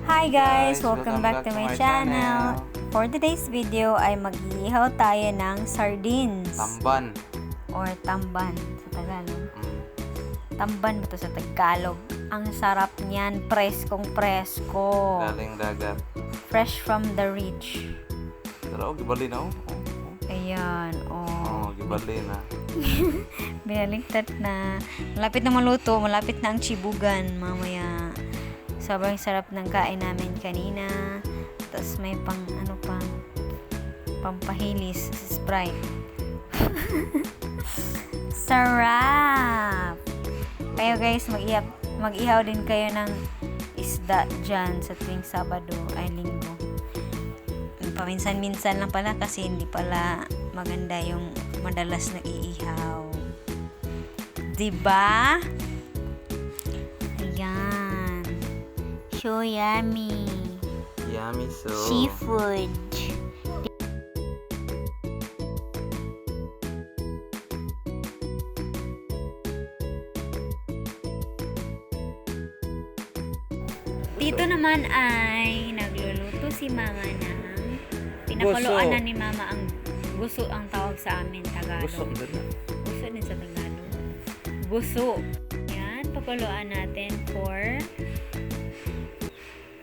Hi guys! Welcome back to my channel. For today's video ay mag-iihaw tayo ng sardines. Tamban. Or tamban sa Tagalog. Tamban ba ito sa Tagalog? Ang sarap niyan. Preskong presko. Galing dagat. Fresh from the ridge. Pero gibali na Ayan. Gibali na. Binaligtad na. Malapit na maluto. Malapit na ang chibugan mamaya. Sobrang sarap ng kain namin kanina. Tapos may pampahilis, Sprite. Sarap! Kayo guys, mag-ihaw din kayo ng isda dyan sa tuwing Sabado ay Linggo. Paminsan-minsan lang pala kasi hindi pala maganda yung madalas nag-iihaw. Diba? Ayan. So yummy. Yummy so. Seafood. Dito naman ay nagluluto si mama ng pinakuluan na ni mama ang guso ang tawag sa amin Tagalog. Gusto din na. Gusto din sa Tagalog. Guso. Yan, pakuluan natin for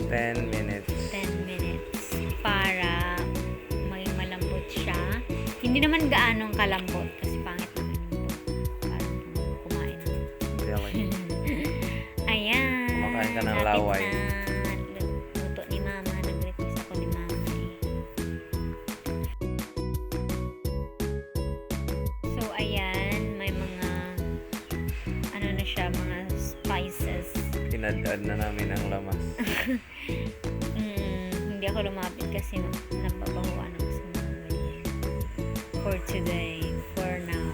10 minutes. 10 minutes para maging malambot siya. Hindi naman gaanong kalambot kasi pangit naman yung parang kumain. Really? Ayan. Kumakain ka ng lapit laway. na luto ni mama. Nag-request ako ni mama So, ayan. May mga mga spices. Pinadad na namin ang lamas. Hindi ako lumapit kasi napabahuan ako sa mga ganyan. For today, for now.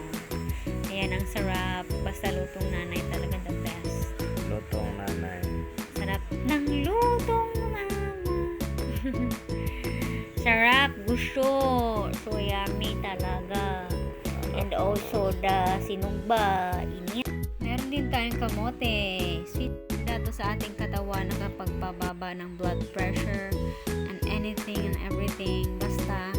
Ayan, ang sarap. Basta lutong nanay talaga the best. Lutong nanay. Sarap ng lutong mama. Sarap, gusto. So yummy talaga. And also the sinugba. Init. Meron din tayong kamote. Sweet dato sa ating katawan, nakapagpababa ng blood pressure and anything and everything. Basta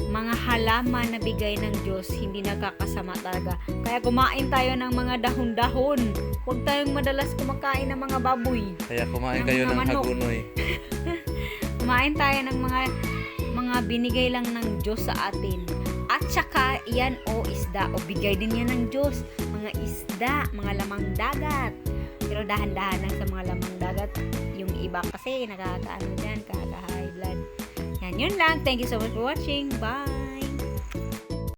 mga halaman na bigay ng Diyos, hindi nakakasama talaga. Kaya kumain tayo ng mga dahon-dahon. Huwag tayong madalas kumakain ng mga baboy. Kaya kumain Ng kayo mga ng manok. hagunoy. Kumain tayo ng mga binigay lang ng Diyos sa atin. At saka, yan isda. Bigay din yan ng Diyos. Mga isda, mga lamang dagat. Pero dahan-dahan lang sa mga lamang dagat. Yung iba kasi nakaka-high blood. Yan, yun lang. Thank you so much for watching. Bye!